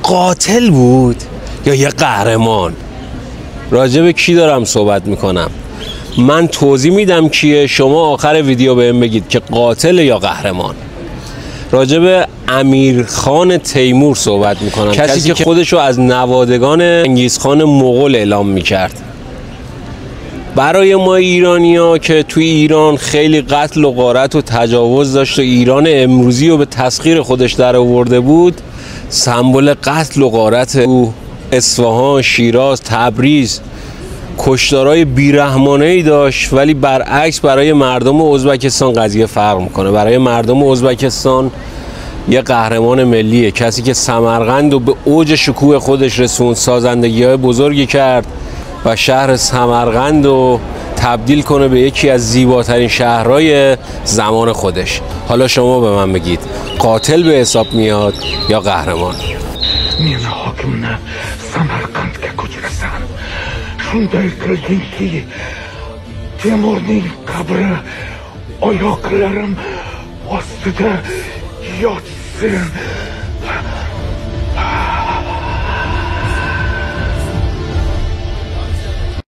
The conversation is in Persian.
قاتل بود یا یه قهرمان؟ راجع به کی دارم صحبت میکنم؟ من توضیح میدم کیه، شما آخر ویدیو بهم بگید که قاتل یا قهرمان. راجع به امیرخان تیمور صحبت میکنم، کسی که خودشو از نوادگان چنگیزخان مغول اعلام میکرد. برای ما ایرانی‌ها که توی ایران خیلی قتل و غارت و تجاوز داشت و ایران امروزی رو به تسخیر خودش در آورده بود، سمبل قتل و غارت او اصفهان، شیراز، تبریز کشتارهای بیرحمانه‌ای داشت، ولی برعکس برای مردم ازبکستان قضیه فرق میکنه. برای مردم ازبکستان یه قهرمان ملیه، کسی که سمرقند رو به اوج شکوه خودش رسوند، سازندگی‌های بزرگی کرد و شهر سمرقند رو تبدیل کنه به یکی از زیباترین شهرهای زمان خودش. حالا شما به من بگید قاتل به حساب میاد یا قهرمان؟ Meni hokimni Samarqandga ko'chirasan. Shunday qildingki, Temurning qabri oyoqlarim ostida yotsin.